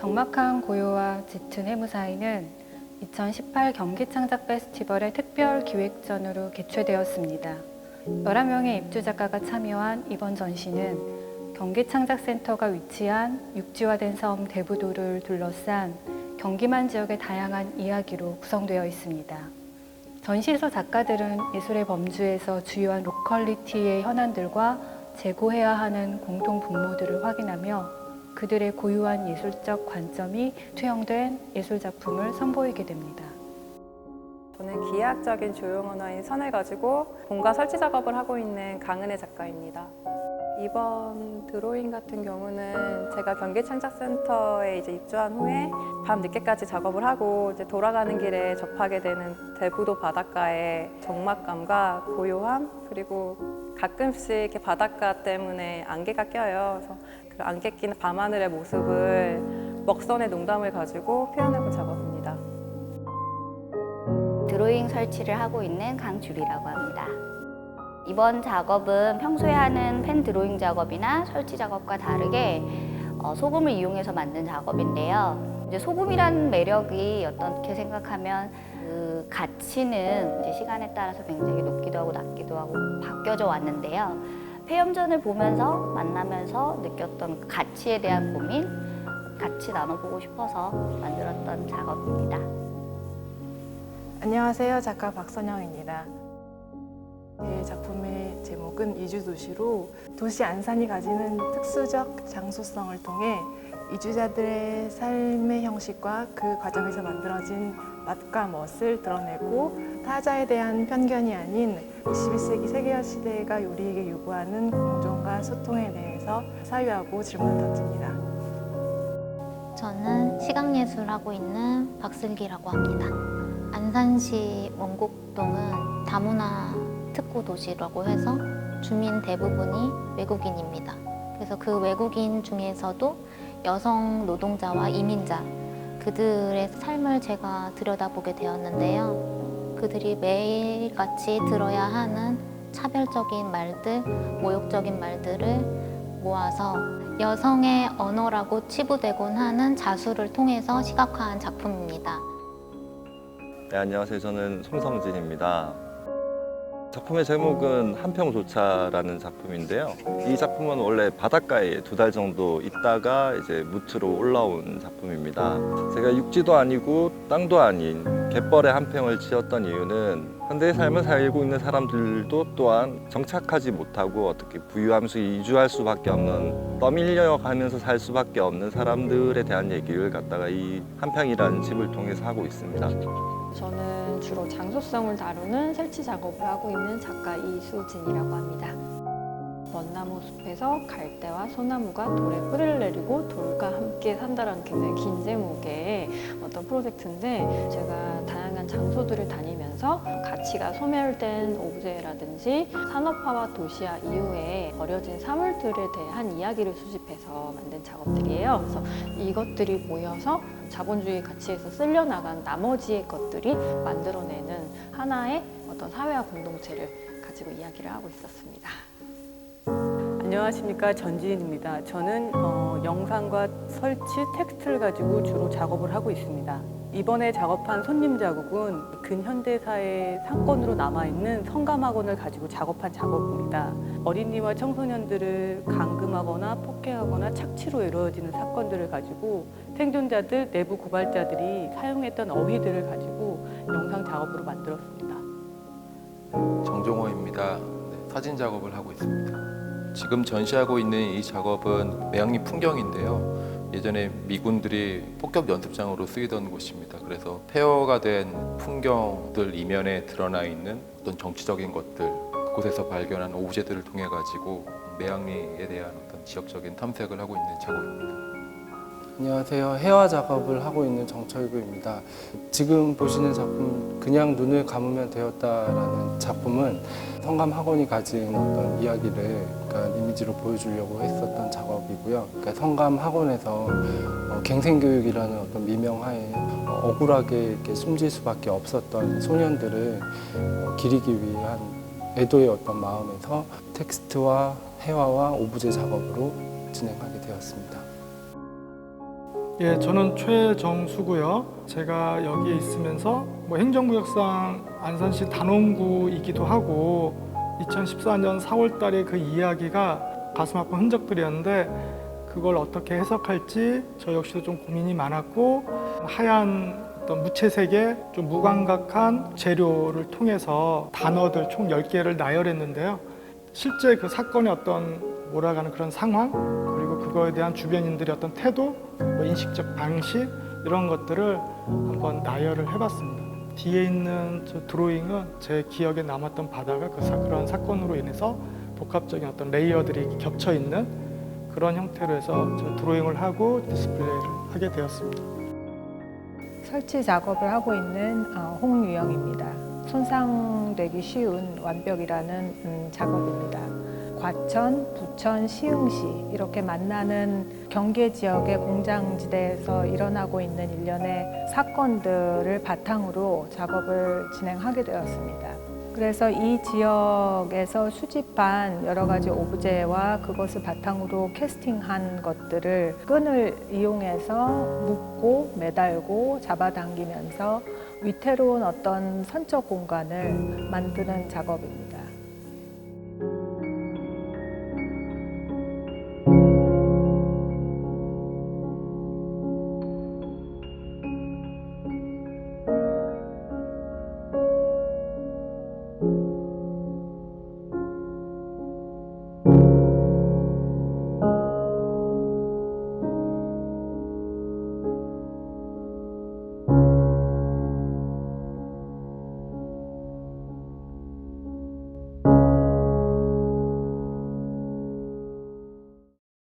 적막한 고요와 짙은 해무 사이는 2018 경기창작 페스티벌의 특별 기획전으로 개최되었습니다. 11명의 입주 작가가 참여한 이번 전시는 경기창작센터가 위치한 육지화된 섬 대부도를 둘러싼 경기만 지역의 다양한 이야기로 구성되어 있습니다. 전시에서 작가들은 예술의 범주에서 주요한 로컬리티의 현안들과 제고해야 하는 공통 분모들을 확인하며 그들의 고유한 예술적 관점이 투영된 예술작품을 선보이게 됩니다. 저는 기하학적인 조형 언어인 선을 가지고 본가 설치 작업을 하고 있는 강은혜 작가입니다. 이번 드로잉 같은 경우는 제가 경기창작센터에 이제 입주한 후에 밤 늦게까지 작업을 하고 이제 돌아가는 길에 접하게 되는 대부도 바닷가의 적막감과 고요함, 그리고 가끔씩 이렇게 바닷가 때문에 안개가 껴요. 그래서 그 안개 낀 밤하늘의 모습을 먹선의 농담을 가지고 표현해본 작업입니다. 드로잉 설치를 하고 있는 강주리라고 합니다. 이번 작업은 평소에 하는 펜 드로잉 작업이나 설치 작업과 다르게 소금을 이용해서 만든 작업인데요. 이제 소금이라는 매력이 어떻게 생각하면 그 가치는 이제 시간에 따라서 굉장히 높기도 하고 낮기도 하고 바뀌어져 왔는데요. 폐염전을 보면서 만나면서 느꼈던 그 가치에 대한 고민, 같이 나눠보고 싶어서 만들었던 작업입니다. 안녕하세요. 작가 박선영입니다. 제 작품의 제목은 이주도시로 도시 안산이 가지는 특수적 장소성을 통해 이주자들의 삶의 형식과 그 과정에서 만들어진 맛과 멋을 드러내고 타자에 대한 편견이 아닌 21세기 세계화 시대가 우리에게 요구하는 공존과 소통에 대해서 사유하고 질문을 던집니다. 저는 시각예술하고 있는 박슬기라고 합니다. 안산시 원곡동은 다문화 특구 도시라고 해서 주민 대부분이 외국인입니다. 그래서 그 외국인 중에서도 여성 노동자와 이민자, 그들의 삶을 제가 들여다보게 되었는데요. 그들이 매일같이 들어야 하는 차별적인 말들, 모욕적인 말들을 모아서 여성의 언어라고 치부되곤 하는 자수를 통해서 시각화한 작품입니다. 네, 안녕하세요. 저는 송성진입니다. 작품의 제목은 한평조차라는 작품인데요. 이 작품은 원래 바닷가에 2달 정도 있다가 이제 무트로 올라온 작품입니다. 제가 육지도 아니고 땅도 아닌 갯벌에 한평을 지었던 이유는 현대의 삶을 살고 있는 사람들도 또한 정착하지 못하고 어떻게 부유하면서 이주할 수밖에 없는, 떠밀려 가면서 살 수밖에 없는 사람들에 대한 얘기를 갖다가 이 한평이라는 집을 통해서 하고 있습니다. 저는 주로 장소성을 다루는 설치 작업을 하고 있는 작가 이수진이라고 합니다. 먼나무 숲에서 갈대와 소나무가 돌에 뿌리를 내리고 돌과 함께 산다라는 굉장히 긴 제목의 어떤 프로젝트인데, 제가 다양한 장소들을 다니면서 가치가 소멸된 오브제라든지 산업화와 도시화 이후에 버려진 사물들에 대한 이야기를 수집해서 만든 작업들이에요. 그래서 이것들이 모여서 자본주의 가치에서 쓸려나간 나머지의 것들이 만들어내는 하나의 어떤 사회화 공동체를 가지고 이야기를 하고 있었습니다. 안녕하십니까, 전지인입니다. 저는 영상과 설치, 텍스트를 가지고 주로 작업을 하고 있습니다. 이번에 작업한 손님 자국은 근현대사의 상권으로 남아있는 성감학원을 가지고 작업한 작업입니다. 어린이와 청소년들을 감금하거나 폭행하거나 착취로 이루어지는 사건들을 가지고 생존자들, 내부 고발자들이 사용했던 어휘들을 가지고 영상 작업으로 만들었습니다. 정종호입니다. 사진 작업을 하고 있습니다. 지금 전시하고 있는 이 작업은 매양리 풍경인데요. 예전에 미군들이 폭격 연습장으로 쓰이던 곳입니다. 그래서 폐허가 된 풍경들 이면에 드러나 있는 어떤 정치적인 것들, 그곳에서 발견한 오브제들을 통해 가지고 매양리에 대한 어떤 지역적인 탐색을 하고 있는 작업입니다. 안녕하세요. 해화 작업을 하고 있는 정철구입니다. 지금 보시는 작품 그냥 눈을 감으면 되었다라는 작품은 성감학원이 가진 어떤 이야기를 이미지로 보여주려고 했었던 작업이고요. 성감학원에서 갱생교육이라는 어떤 미명하에 억울하게 이렇게 숨질 수밖에 없었던 소년들을 기리기 위한 애도의 어떤 마음에서 텍스트와 해화와 오브제 작업으로 진행하게 되었습니다. 예, 저는 최정수고요. 제가 여기에 있으면서 행정구역상 안산시 단원구이기도 하고 2014년 4월 달에 그 이야기가 가슴 아픈 흔적들이었는데 그걸 어떻게 해석할지 저 역시도 좀 고민이 많았고 하얀 어떤 무채색의 좀 무감각한 재료를 통해서 단어들 총 10개를 나열했는데요. 실제 그 사건의 어떤 몰아가는 그런 상황 그리고 그거에 대한 주변인들의 어떤 태도, 인식적 방식 이런 것들을 한번 나열을 해봤습니다. 뒤에 있는 저 드로잉은 제 기억에 남았던 바다가 그런 사건으로 인해서 복합적인 어떤 레이어들이 겹쳐 있는 그런 형태로 해서 저 드로잉을 하고 디스플레이를 하게 되었습니다. 설치 작업을 하고 있는 홍유영입니다. 손상되기 쉬운 완벽이라는 작업입니다. 과천, 부천, 시흥시 이렇게 만나는 경계 지역의 공장지대에서 일어나고 있는 일련의 사건들을 바탕으로 작업을 진행하게 되었습니다. 그래서 이 지역에서 수집한 여러 가지 오브제와 그것을 바탕으로 캐스팅한 것들을 끈을 이용해서 묶고 매달고 잡아당기면서 위태로운 어떤 선적 공간을 만드는 작업입니다.